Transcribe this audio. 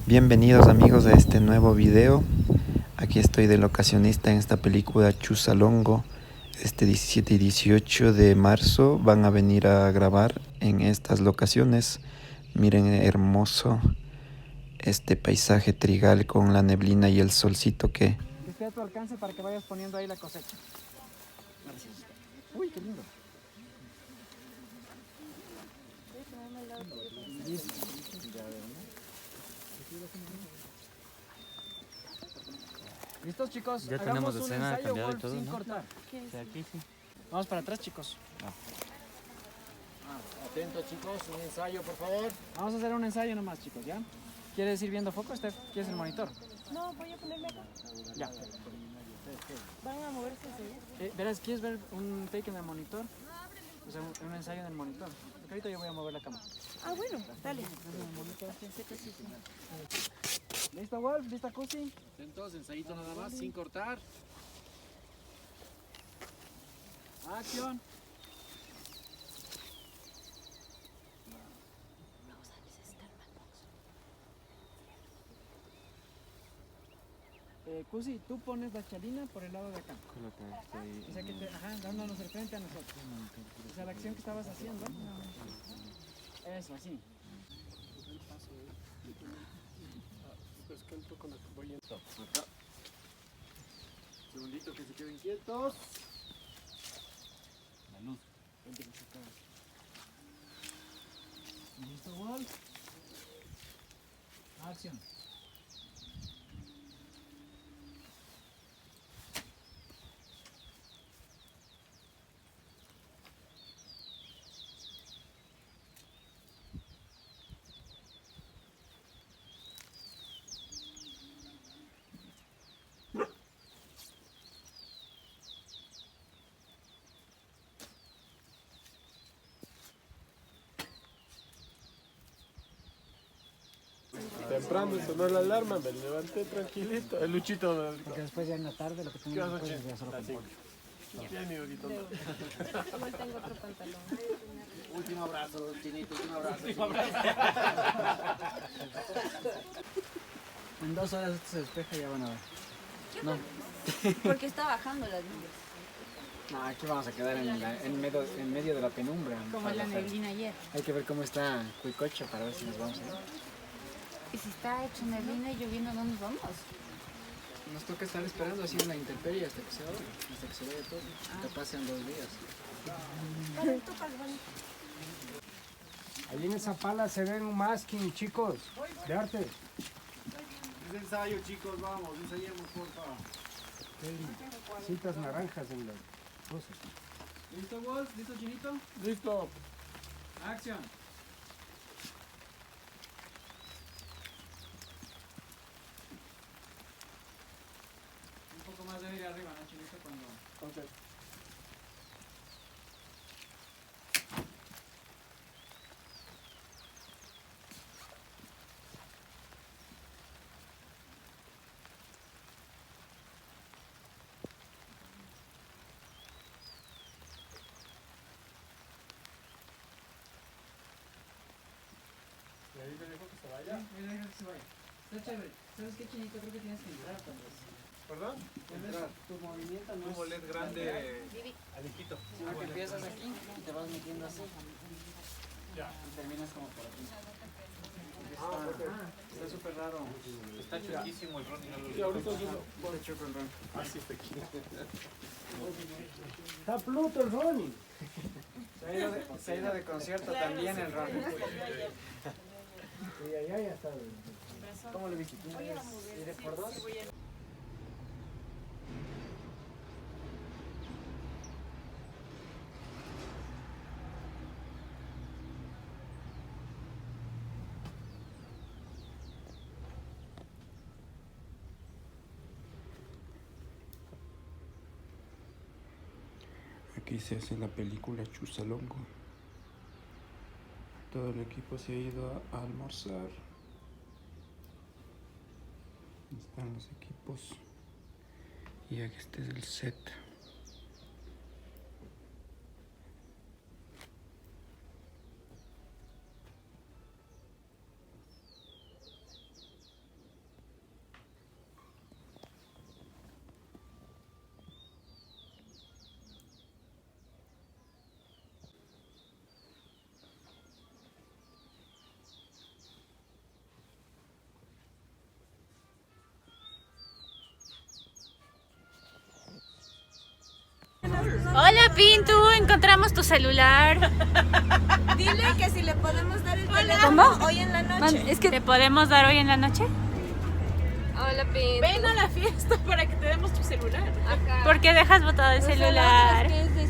Bienvenidos amigos a este nuevo video. Aquí estoy de locacionista en esta película Chusalongo. Este 17 y 18 de marzo van a venir a grabar en estas locaciones. Miren hermoso este paisaje trigal con la neblina y el solcito que esté a tu alcance para que vayas poniendo ahí la cosecha. Gracias. Uy, qué lindo. ¿Listos, chicos? Ya Hagamos tenemos un escena ensayo cambiada y golf todo, sin ¿no? cortar. Sí, aquí sí. Vamos para atrás, chicos. Atentos, chicos, un ensayo, por favor. Vamos a hacer un ensayo nomás, chicos, ¿ya? ¿Quieres ir viendo foco, Steph? ¿Quieres el monitor? No, voy a ponerme acá. Ya. Van a moverse así. Verás, ¿quieres ver un take en el monitor? O sea, un ensayo en el monitor. Porque ahorita yo voy a mover la cámara. Ah, bueno, dale. Pensé que sí, sí. ¿Listo, Wolf? ¿Lista, Cusi? Atentos, ensayito nada más, sin cortar. Acción. Cusi, tú pones la chalina por el lado de acá. O sea que dándonos el frente a nosotros. O sea, la acción que estabas haciendo. Eso, así. Acá. Segundito que se queden quietos. La luz. ¿Listo, Wolf? Acción. Temprano sonó la alarma, me levanté tranquilito. El Luchito me Porque después ya en la tarde lo que tengo ¿Qué vas a después hacer? es ya solo con pollo. Bien, mi ojito. Igual tengo otro pantalón. Último abrazo, Chinito, último abrazo. En 2 horas esto se despeja y ya van a ver. No, Porque está bajando las nubes. no, aquí vamos a quedar en medio de la penumbra. Como la neblina ayer. Hay que ver cómo está Cuicocha para ver si nos vamos a ir. Y si está hecho neblina y lloviendo, ¿no nos vamos? Nos toca estar esperando así en la intemperie hasta que se abra, hasta que se vaya todo. Capaz sean 2 días. Ahí en esa pala se ven un masking, chicos, de arte. Es ensayo, chicos, vamos, ensayemos, por favor. Citas naranjas en las cosas. ¿Listo, Wolf? ¿Listo, Chinito? Listo. Acción. Un poco más de ir arriba, ¿no, Chinito? Cuando... ¿Y ahí me dijo que se vaya? Mira, deja que se vaya. Está chévere. ¿Sabes qué, Chinito? Creo que tienes que entrar tal vez. ¿Perdón? Tal vez tu movimiento no Un es... bolet grande. Alejito. Sino que empiezas aquí y te vas metiendo así. Ya. Y terminas como por aquí. Está súper raro. Está chuequísimo el Ronnie. Sí, ahorita sí lo. Está choco el ron. Así está aquí. Está Pluto el Ronnie. Se ha ido de concierto también el ron. Y allá ya está. ¿Cómo lo viste? ¿Ir por 2? aquí se hace la película Chusalongo. Todo el equipo se ha ido a almorzar. Están los equipos y aquí este es el set. Hola Pintu, encontramos tu celular. Dile que si le podemos dar el ¿Cómo? teléfono hoy en la noche. Es que ¿te podemos dar hoy en la noche? Hola, Pinto. Ven a la fiesta para que te demos tu celular. Acá. ¿Por qué dejas botado el celular? Es de